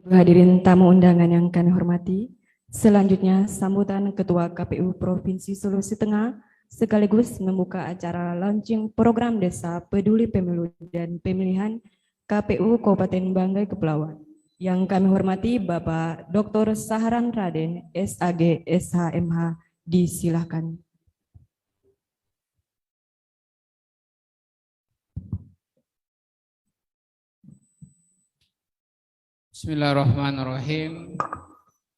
Hadirin tamu undangan yang kami hormati, selanjutnya sambutan Ketua KPU Provinsi Sulawesi Tengah sekaligus membuka acara launching program Desa Peduli Pemilu dan Pemilihan KPU Kabupaten Banggai Kepulauan. Yang kami hormati Bapak Dr. Saharan Raden, SAG, SHMH, disilakan. Bismillahirrahmanirrahim.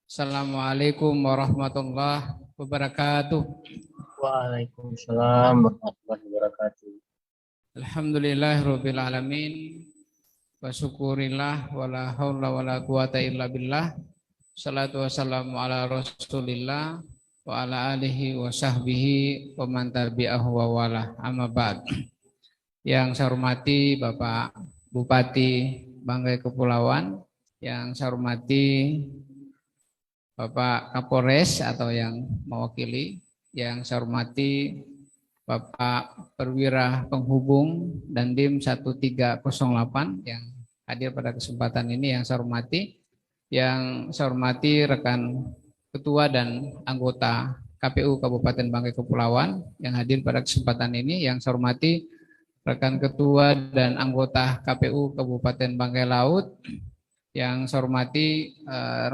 Assalamualaikum warahmatullahi wabarakatuh. Waalaikumsalam warahmatullahi wabarakatuh. Alhamdulillahirabbil alamin. Wa syukurillah wala haula wala quwata illa billah. Salatu wassalamu ala Rasulillah wa ala alihi wa sahbihi wa man tabi'ahu wa wala. Amma ba'd. Yang saya hormati Bapak Bupati Banggai Kepulauan, yang saya hormati Bapak Kapolres atau yang mewakili, yang saya hormati Bapak Perwira Penghubung Dandim 1308 yang hadir pada kesempatan ini, yang saya hormati rekan ketua dan anggota KPU Kabupaten Banggai Kepulauan yang hadir pada kesempatan ini, yang saya hormati rekan ketua dan anggota KPU Kabupaten Banggai Laut, yang saya hormati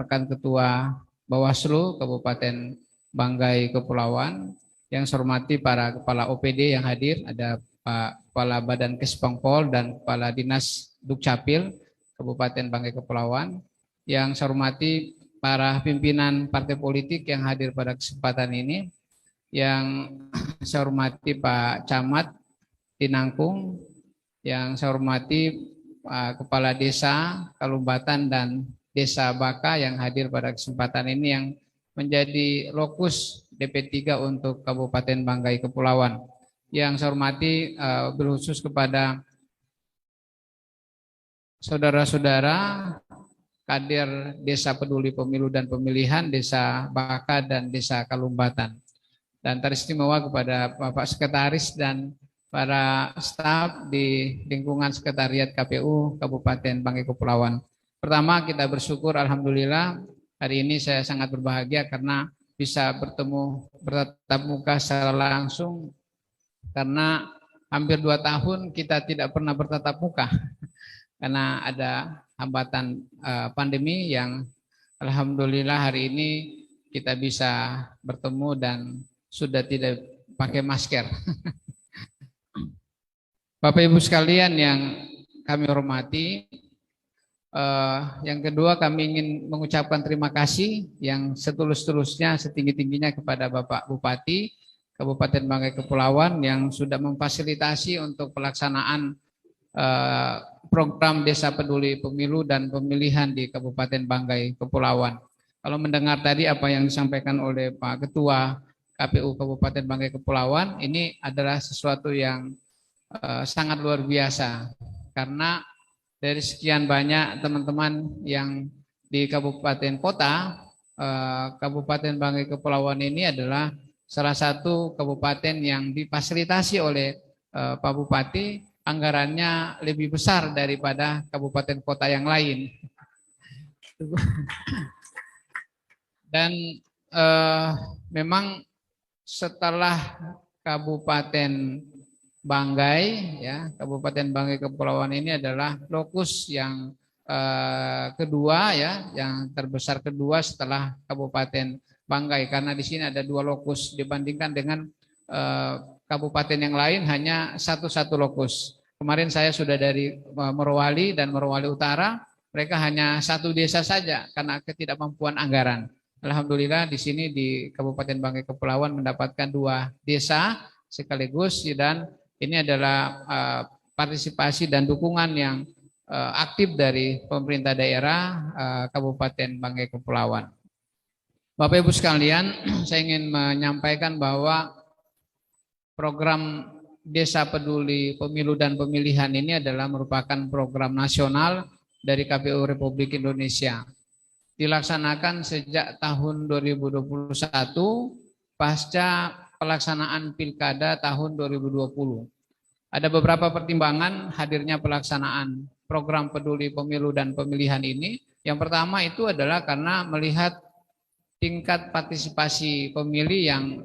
rekan ketua Bawaslu Kabupaten Banggai Kepulauan, yang saya hormati para kepala OPD yang hadir, ada Pak Kepala Badan Kespangpol dan Kepala Dinas Dukcapil Kabupaten Banggai Kepulauan, yang saya hormati para pimpinan partai politik yang hadir pada kesempatan ini, yang saya hormati Pak Camat Tinangkung, yang saya hormati Kepala Desa Kalumbatan dan Desa Baka yang hadir pada kesempatan ini, yang menjadi lokus DP3 untuk Kabupaten Banggai Kepulauan. Yang saya hormati berkhusus kepada saudara-saudara kader Desa Peduli Pemilu dan Pemilihan Desa Baka dan Desa Kalumbatan. Dan teristimewa kepada Bapak Sekretaris dan para staf di lingkungan Sekretariat KPU Kabupaten Banggai Kepulauan. Pertama, kita bersyukur alhamdulillah hari ini saya sangat berbahagia karena bisa bertatap muka secara langsung, karena hampir 2 tahun kita tidak pernah bertatap muka karena ada hambatan pandemi, yang alhamdulillah hari ini kita bisa bertemu dan sudah tidak pakai masker. Bapak Ibu sekalian yang kami hormati, yang kedua kami ingin mengucapkan terima kasih yang setulus-tulusnya, setinggi-tingginya kepada Bapak Bupati Kabupaten Banggai Kepulauan yang sudah memfasilitasi untuk pelaksanaan program Desa Peduli Pemilu dan Pemilihan di Kabupaten Banggai Kepulauan. Kalau mendengar tadi apa yang disampaikan oleh Pak Ketua KPU Kabupaten Banggai Kepulauan, ini adalah sesuatu yang sangat luar biasa, karena dari sekian banyak teman-teman yang di kabupaten kota, Kabupaten Banggai Kepulauan ini adalah salah satu kabupaten yang difasilitasi oleh Pak Bupati, anggarannya lebih besar daripada kabupaten kota yang lain. Dan memang setelah Kabupaten Banggai, ya, Kabupaten Banggai Kepulauan ini adalah lokus yang kedua, ya, yang terbesar kedua setelah Kabupaten Banggai, karena di sini ada 2 lokus dibandingkan dengan kabupaten yang lain hanya satu lokus. Kemarin saya sudah dari Morowali dan Morowali Utara, mereka hanya 1 desa saja karena ketidakmampuan anggaran. Alhamdulillah di sini di Kabupaten Banggai Kepulauan mendapatkan 2 desa sekaligus, dan ini adalah partisipasi dan dukungan yang aktif dari pemerintah daerah Kabupaten Banggai Kepulauan. Bapak Ibu sekalian, saya ingin menyampaikan bahwa program Desa Peduli Pemilu dan Pemilihan ini adalah merupakan program nasional dari KPU Republik Indonesia. Dilaksanakan sejak tahun 2021 pasca pelaksanaan Pilkada tahun 2020. Ada beberapa pertimbangan hadirnya pelaksanaan program Peduli Pemilu dan Pemilihan ini. Yang pertama itu adalah karena melihat tingkat partisipasi pemilih yang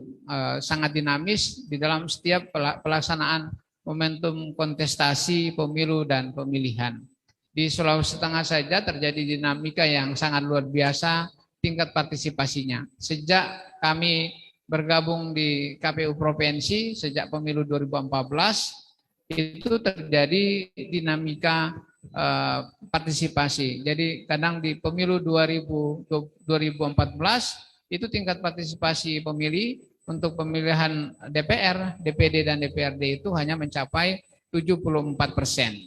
sangat dinamis di dalam setiap pelaksanaan momentum kontestasi pemilu dan pemilihan. Di Sulawesi Tengah saja terjadi dinamika yang sangat luar biasa tingkat partisipasinya. Sejak kami bergabung di KPU Provinsi sejak pemilu 2014 itu terjadi dinamika partisipasi. Jadi kadang di pemilu 2014 itu tingkat partisipasi pemilih untuk pemilihan DPR, DPD dan DPRD itu hanya mencapai 74%.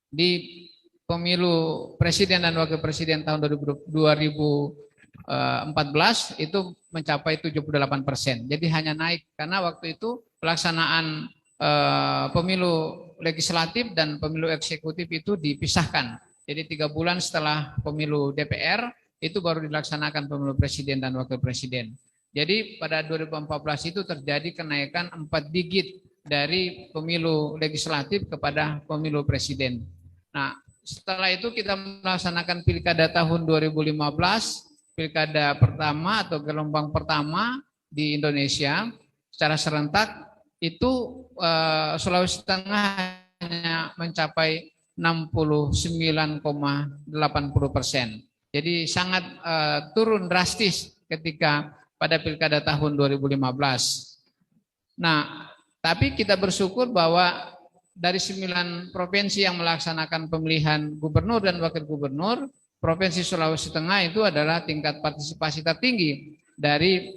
Di pemilu presiden dan wakil presiden tahun 2014 itu mencapai 78%. Jadi hanya naik karena waktu itu pelaksanaan pemilu legislatif dan pemilu eksekutif itu dipisahkan. Jadi 3 bulan setelah pemilu DPR itu baru dilaksanakan pemilu presiden dan wakil presiden. Jadi pada 2014 itu terjadi kenaikan 4 digit dari pemilu legislatif kepada pemilu presiden. Nah, setelah itu kita melaksanakan pilkada tahun 2015, pilkada pertama atau gelombang pertama di Indonesia secara serentak. Itu Sulawesi Tengah hanya mencapai 69,80%. Jadi sangat turun drastis ketika pada pilkada tahun 2015. Nah, tapi kita bersyukur bahwa dari 9 provinsi yang melaksanakan pemilihan gubernur dan wakil gubernur, Provinsi Sulawesi Tengah itu adalah tingkat partisipasi tertinggi dari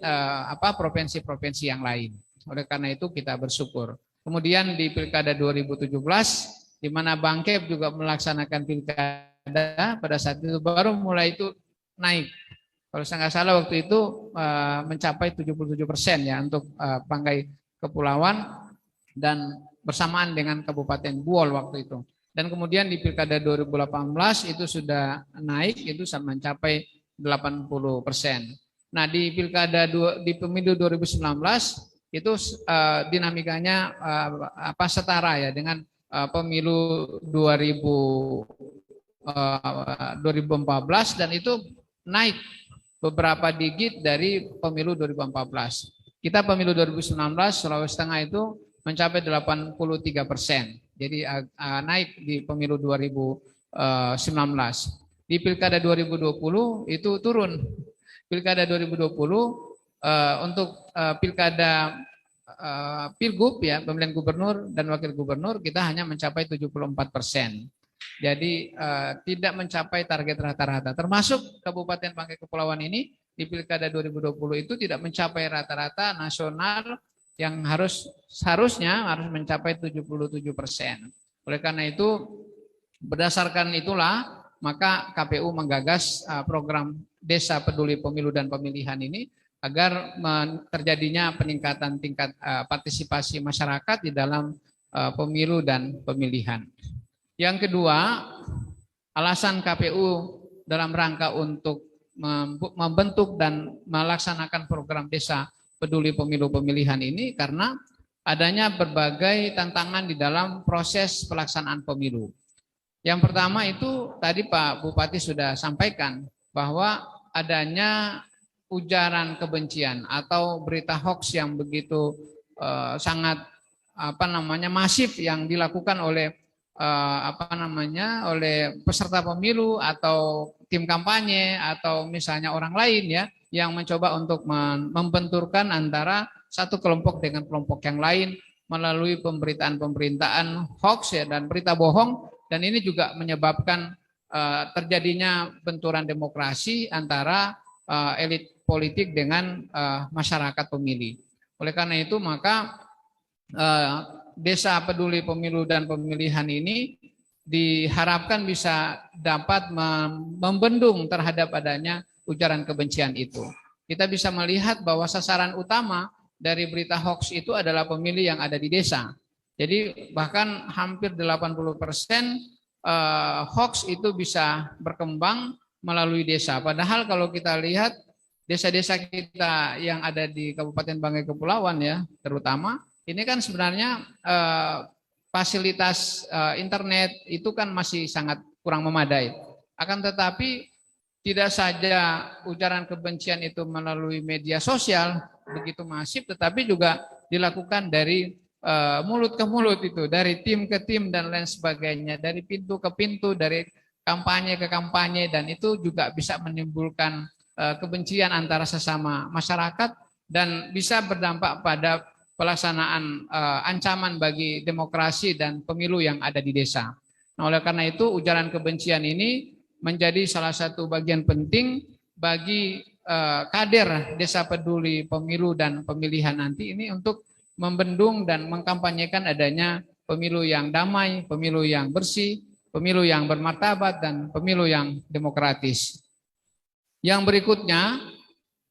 provinsi-provinsi yang lain. Oleh karena itu kita bersyukur. Kemudian di pilkada 2017, di mana Bangkep juga melaksanakan pilkada, pada saat itu baru mulai itu naik. Kalau saya nggak salah waktu itu mencapai 77% ya untuk Banggai Kepulauan dan bersamaan dengan Kabupaten Buol waktu itu. Dan kemudian di pilkada 2018 itu sudah naik, itu mencapai 80%. Nah di pilkada di pemilu 2019 itu dinamikanya setara ya dengan pemilu 2014 dan itu naik beberapa digit dari pemilu 2014. Kita pemilu 2019 Sulawesi Tengah itu mencapai 83%. Jadi naik di pemilu 2019. Di pilkada 2020 itu turun. Pilkada 2020 untuk pilkada pilgub ya, pemilihan gubernur dan wakil gubernur kita hanya mencapai 74%. Jadi tidak mencapai target rata-rata. Termasuk Kabupaten Bangkai Kepulauan ini di pilkada 2020 itu tidak mencapai rata-rata nasional yang seharusnya harus mencapai 77%. Oleh karena itu, berdasarkan itulah maka KPU menggagas program Desa Peduli Pemilu dan Pemilihan ini agar terjadinya peningkatan tingkat partisipasi masyarakat di dalam pemilu dan pemilihan. Yang kedua, alasan KPU dalam rangka untuk membentuk dan melaksanakan program Desa Peduli Pemilu Pemilihan ini karena adanya berbagai tantangan di dalam proses pelaksanaan pemilu. Yang pertama itu tadi Pak Bupati sudah sampaikan bahwa adanya ujaran kebencian atau berita hoax yang begitu sangat masif yang dilakukan oleh oleh peserta pemilu atau tim kampanye atau misalnya orang lain ya yang mencoba untuk membenturkan antara satu kelompok dengan kelompok yang lain melalui pemberitaan-pemberitaan hoax ya dan berita bohong, dan ini juga menyebabkan terjadinya benturan demokrasi antara elit politik dengan masyarakat pemilih. Oleh karena itu maka Desa Peduli Pemilu dan Pemilihan ini diharapkan bisa dapat membendung terhadap adanya ujaran kebencian itu. Kita bisa melihat bahwa sasaran utama dari berita hoax itu adalah pemilih yang ada di desa. Jadi bahkan hampir 80% hoax itu bisa berkembang melalui desa. Padahal kalau kita lihat desa-desa kita yang ada di Kabupaten Bangkai Kepulauan ya, terutama ini kan sebenarnya fasilitas internet itu kan masih sangat kurang memadai. Akan tetapi tidak saja ujaran kebencian itu melalui media sosial begitu masif, tetapi juga dilakukan dari mulut ke mulut itu, dari tim ke tim dan lain sebagainya, dari pintu ke pintu, dari kampanye ke kampanye, dan itu juga bisa menimbulkan kebencian antara sesama masyarakat dan bisa berdampak pada pelaksanaan ancaman bagi demokrasi dan pemilu yang ada di desa. Nah, oleh karena itu ujaran kebencian ini menjadi salah satu bagian penting bagi kader Desa Peduli Pemilu dan Pemilihan nanti ini untuk membendung dan mengkampanyekan adanya pemilu yang damai, pemilu yang bersih, pemilu yang bermartabat, dan pemilu yang demokratis. Yang berikutnya,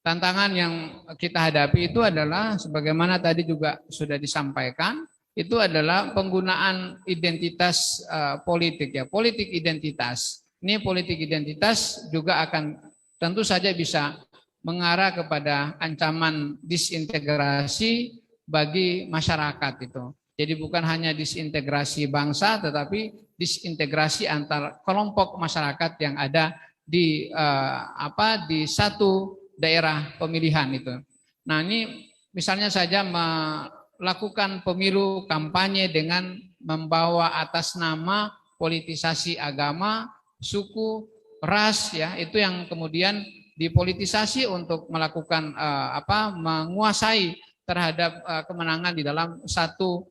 tantangan yang kita hadapi itu adalah sebagaimana tadi juga sudah disampaikan, itu adalah penggunaan identitas politik ya, politik identitas. Ini politik identitas juga akan tentu saja bisa mengarah kepada ancaman disintegrasi bagi masyarakat itu. Jadi bukan hanya disintegrasi bangsa, tetapi disintegrasi antar kelompok masyarakat yang ada di di satu daerah pemilihan itu. Nah, ini misalnya saja melakukan pemilu kampanye dengan membawa atas nama politisasi agama, suku, ras ya, itu yang kemudian dipolitisasi untuk melakukan menguasai terhadap kemenangan di dalam satu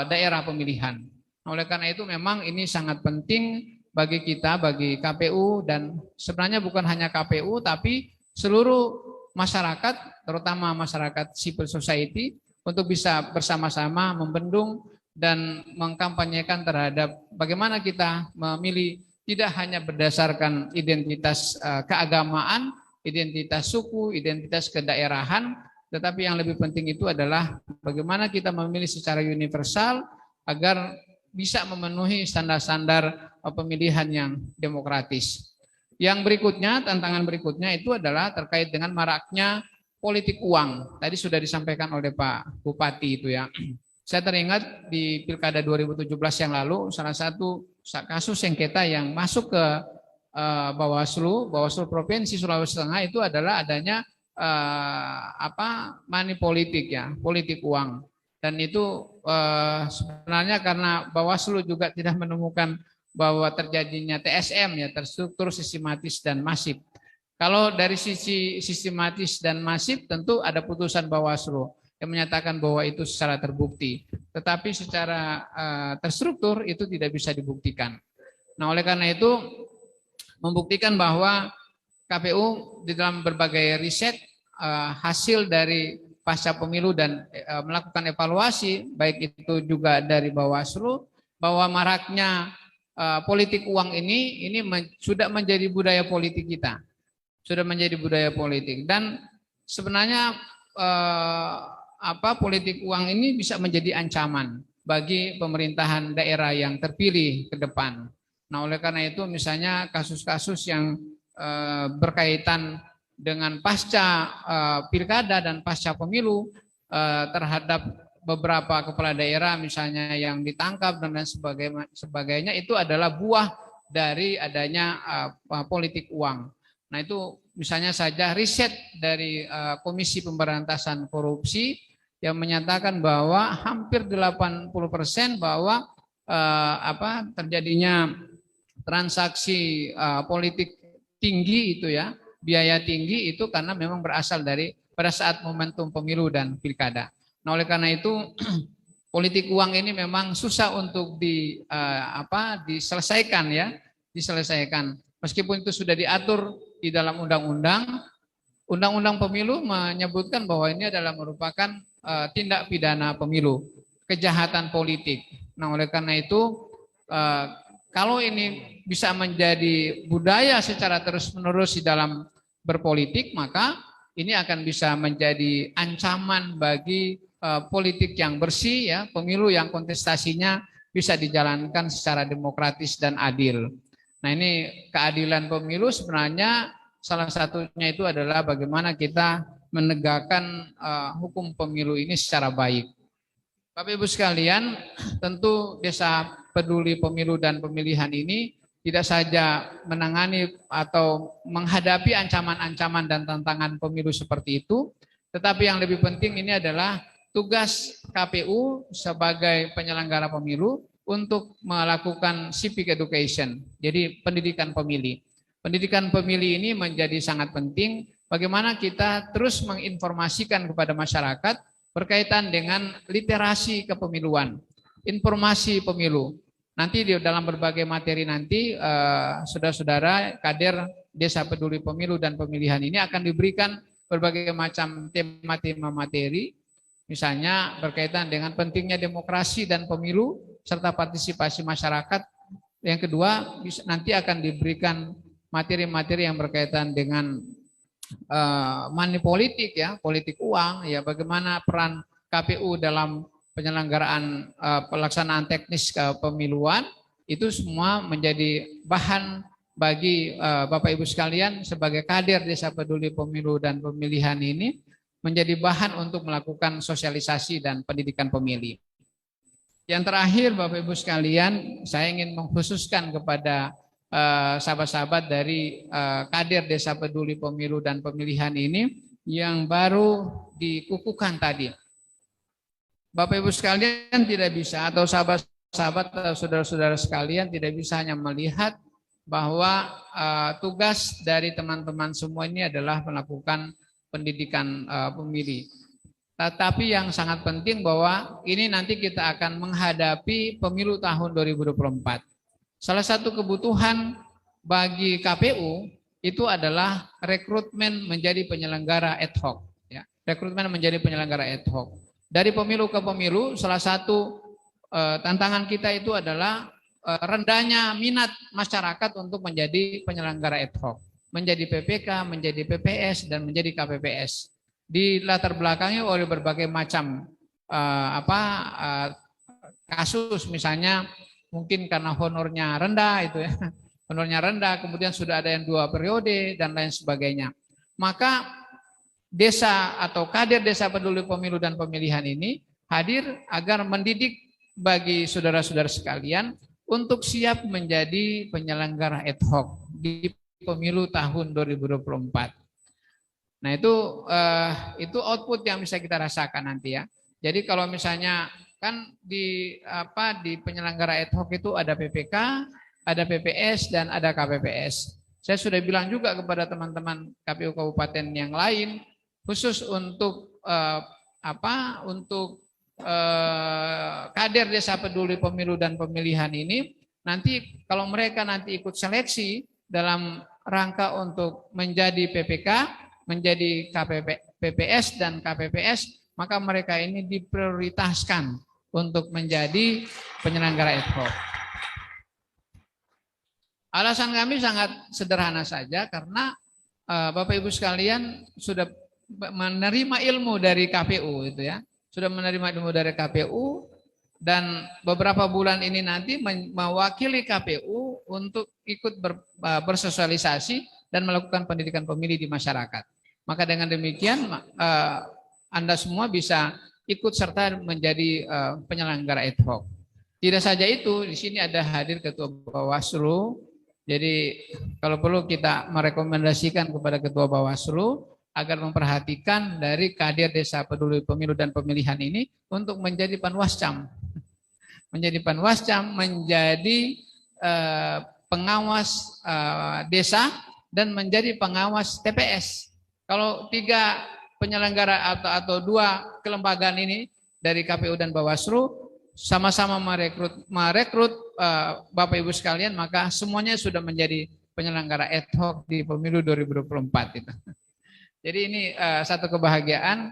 daerah pemilihan. Oleh karena itu memang ini sangat penting bagi kita, bagi KPU, dan sebenarnya bukan hanya KPU tapi seluruh masyarakat, terutama masyarakat civil society, untuk bisa bersama-sama membendung dan mengkampanyekan terhadap bagaimana kita memilih tidak hanya berdasarkan identitas keagamaan, identitas suku, identitas kedaerahan, tetapi yang lebih penting itu adalah bagaimana kita memilih secara universal agar bisa memenuhi standar-standar pemilihan yang demokratis. Yang berikutnya, tantangan berikutnya itu adalah terkait dengan maraknya politik uang. Tadi sudah disampaikan oleh Pak Bupati itu ya. Saya teringat di Pilkada 2017 yang lalu, salah satu kasus sengketa yang masuk ke Bawaslu Provinsi Sulawesi Tengah itu adalah adanya money politik ya, politik uang. Dan itu sebenarnya karena Bawaslu juga tidak menemukan bahwa terjadinya TSM ya, terstruktur, sistematis dan masif. Kalau dari sisi sistematis dan masif tentu ada putusan Bawaslu yang menyatakan bahwa itu secara terbukti. Tetapi secara terstruktur itu tidak bisa dibuktikan. Nah, oleh karena itu membuktikan bahwa KPU di dalam berbagai riset hasil dari pasca pemilu dan melakukan evaluasi, baik itu juga dari Bawaslu, bahwa maraknya politik uang ini sudah menjadi budaya politik kita. Sudah menjadi budaya politik. Dan sebenarnya politik uang ini bisa menjadi ancaman bagi pemerintahan daerah yang terpilih ke depan. Nah, oleh karena itu misalnya kasus-kasus yang berkaitan dengan pasca pilkada dan pasca pemilu terhadap beberapa kepala daerah misalnya yang ditangkap dan lain sebagainya, itu adalah buah dari adanya politik uang. Nah, itu misalnya saja riset dari Komisi Pemberantasan Korupsi yang menyatakan bahwa hampir 80% bahwa terjadinya transaksi politik tinggi itu ya, biaya tinggi itu karena memang berasal dari pada saat momentum pemilu dan pilkada. Nah, oleh karena itu politik uang ini memang susah untuk diselesaikan ya, diselesaikan. Meskipun itu sudah diatur di dalam undang-undang pemilu menyebutkan bahwa ini adalah merupakan tindak pidana pemilu, kejahatan politik. Nah, oleh karena itu kalau ini bisa menjadi budaya secara terus-menerus di dalam berpolitik, maka ini akan bisa menjadi ancaman bagi politik yang bersih ya, pemilu yang kontestasinya bisa dijalankan secara demokratis dan adil. Nah, ini keadilan pemilu sebenarnya salah satunya itu adalah bagaimana kita menegakkan hukum pemilu ini secara baik. Bapak Ibu sekalian, tentu Desa Peduli Pemilu dan Pemilihan ini tidak saja menangani atau menghadapi ancaman-ancaman dan tantangan pemilu seperti itu, tetapi yang lebih penting ini adalah tugas KPU sebagai penyelenggara pemilu untuk melakukan civic education, jadi pendidikan pemilih. Pendidikan pemilih ini menjadi sangat penting, bagaimana kita terus menginformasikan kepada masyarakat berkaitan dengan literasi kepemiluan, informasi pemilu. Nanti di dalam berbagai materi nanti saudara-saudara kader Desa Peduli Pemilu dan Pemilihan ini akan diberikan berbagai macam tema-tema materi, misalnya berkaitan dengan pentingnya demokrasi dan pemilu serta partisipasi masyarakat. Yang kedua, nanti akan diberikan materi-materi yang berkaitan dengan money politik, ya, politik uang, ya, bagaimana peran KPU dalam penyelenggaraan pelaksanaan teknis kepemiluan, itu semua menjadi bahan bagi Bapak Ibu sekalian sebagai kader Desa Peduli Pemilu dan Pemilihan ini, menjadi bahan untuk melakukan sosialisasi dan pendidikan pemilih. Yang terakhir Bapak Ibu sekalian, saya ingin mengkhususkan kepada sahabat-sahabat dari kader Desa Peduli Pemilu dan Pemilihan ini yang baru dikukuhkan tadi. Bapak Ibu sekalian tidak bisa, atau sahabat-sahabat atau saudara-saudara sekalian tidak bisa hanya melihat bahwa tugas dari teman-teman semua ini adalah melakukan pendidikan pemilih. Tetapi yang sangat penting bahwa ini nanti kita akan menghadapi pemilu tahun 2024. Salah satu kebutuhan bagi KPU itu adalah rekrutmen menjadi penyelenggara ad hoc. Ya. Rekrutmen menjadi penyelenggara ad hoc. Dari pemilu ke pemilu, salah satu tantangan kita itu adalah rendahnya minat masyarakat untuk menjadi penyelenggara ad hoc. Menjadi PPK, menjadi PPS, dan menjadi KPPS. Di latar belakangnya oleh berbagai macam kasus, misalnya mungkin karena honornya rendah itu ya, honornya rendah, kemudian sudah ada yang 2 periode dan lain sebagainya. Maka desa atau kader Desa Peduli Pemilu dan Pemilihan ini hadir agar mendidik bagi saudara-saudara sekalian untuk siap menjadi penyelenggara ad hoc di pemilu tahun 2024. Nah, itu output yang bisa kita rasakan nanti ya. Jadi kalau misalnya kan di penyelenggara ad hoc itu ada PPK, ada PPS, dan ada KPPS. Saya sudah bilang juga kepada teman-teman KPU kabupaten yang lain, khusus untuk kader Desa Peduli Pemilu dan Pemilihan ini, nanti kalau mereka nanti ikut seleksi dalam rangka untuk menjadi PPK, menjadi PPS dan KPPS, maka mereka ini diprioritaskan untuk menjadi penyelenggara ad hoc. Alasan kami sangat sederhana saja, karena Bapak Ibu sekalian sudah menerima ilmu dari KPU itu ya, sudah menerima ilmu dari KPU, dan beberapa bulan ini nanti mewakili KPU untuk ikut bersosialisasi dan melakukan pendidikan pemilih di masyarakat. Maka dengan demikian Anda semua bisa ikut serta menjadi penyelenggara ad hoc. Tidak saja itu, di sini ada hadir Ketua Bawaslu. Jadi kalau perlu kita merekomendasikan kepada Ketua Bawaslu agar memperhatikan dari kader Desa Peduli Pemilu dan Pemilihan ini untuk menjadi panwascam. Menjadi panwascam, menjadi pengawas desa, dan menjadi pengawas TPS. Kalau 3 penyelenggara atau 2 kelembagaan ini dari KPU dan Bawaslu sama-sama merekrut Bapak Ibu sekalian, maka semuanya sudah menjadi penyelenggara ad hoc di pemilu 2024 itu. Jadi ini satu kebahagiaan.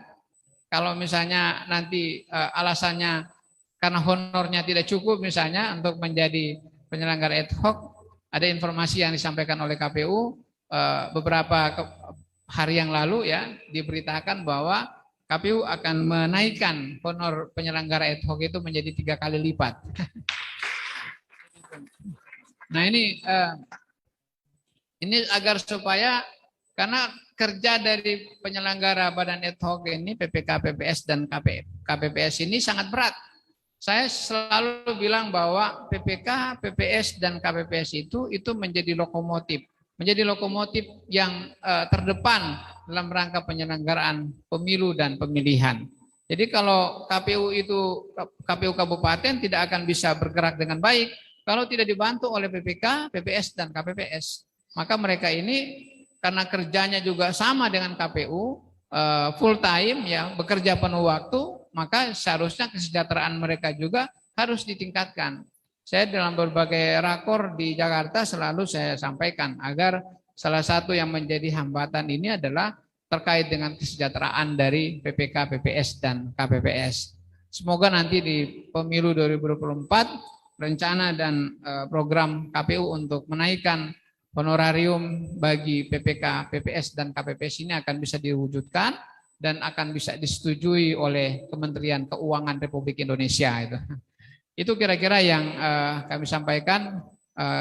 Kalau misalnya nanti alasannya karena honornya tidak cukup misalnya untuk menjadi penyelenggara ad hoc, ada informasi yang disampaikan oleh KPU beberapa hari yang lalu ya, diberitakan bahwa KPU akan menaikkan honor penyelenggara ad hoc itu menjadi 3 kali lipat. Nah ini agar supaya, karena kerja dari penyelenggara badan ad hoc ini PPK, PPS, dan KPPS ini sangat berat. Saya selalu bilang bahwa PPK, PPS, dan KPPS itu menjadi lokomotif yang terdepan dalam rangka penyelenggaraan pemilu dan pemilihan. Jadi kalau KPU kabupaten tidak akan bisa bergerak dengan baik kalau tidak dibantu oleh PPK, PPS, dan KPPS. Maka mereka ini karena kerjanya juga sama dengan KPU, full time ya, bekerja penuh waktu, maka seharusnya kesejahteraan mereka juga harus ditingkatkan. Saya dalam berbagai rakor di Jakarta selalu saya sampaikan agar salah satu yang menjadi hambatan ini adalah terkait dengan kesejahteraan dari PPK, PPS, dan KPPS. Semoga nanti di pemilu 2024 rencana dan program KPU untuk menaikkan honorarium bagi PPK, PPS, dan KPPS ini akan bisa diwujudkan dan akan bisa disetujui oleh Kementerian Keuangan Republik Indonesia. Itu kira-kira yang kami sampaikan.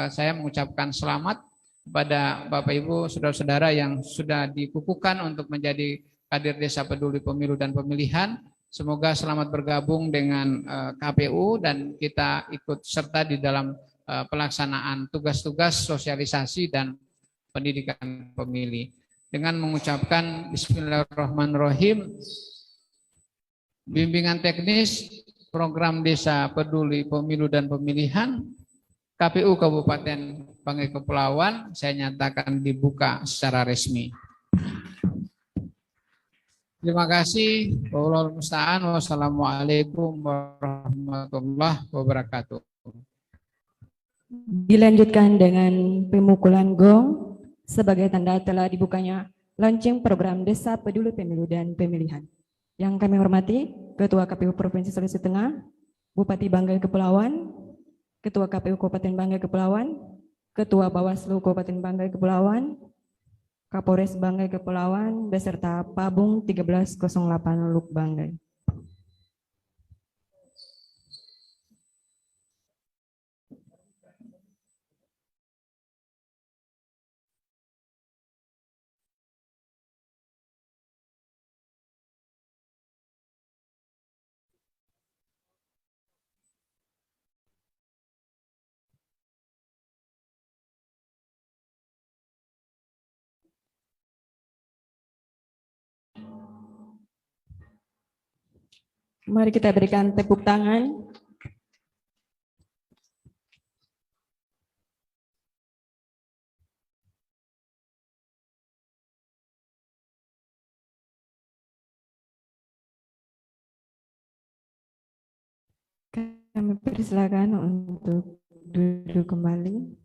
Saya mengucapkan selamat kepada Bapak Ibu, saudara-saudara yang sudah dikukuhkan untuk menjadi kader Desa Peduli Pemilu dan Pemilihan. Semoga selamat bergabung dengan KPU dan kita ikut serta di dalam pelaksanaan tugas-tugas sosialisasi dan pendidikan pemilih. Dengan mengucapkan Bismillahirrahmanirrahim, bimbingan teknis program Desa Peduli Pemilu dan Pemilihan KPU Kabupaten Banggai Kepulauan saya nyatakan dibuka secara resmi. Terima kasih. Wassalamualaikum warahmatullahi wabarakatuh. Dilanjutkan dengan pemukulan gong sebagai tanda telah dibukanya launching program Desa Peduli Pemilu dan Pemilihan. Yang kami hormati Ketua KPU Provinsi Sulawesi Tengah, Bupati Banggai Kepulauan, Ketua KPU Kabupaten Banggai Kepulauan, Ketua Bawaslu Kabupaten Banggai Kepulauan, Kapolres Banggai Kepulauan, beserta Pabung 1308 Luk Banggai. Mari kita berikan tepuk tangan. Kami persilakan untuk duduk kembali.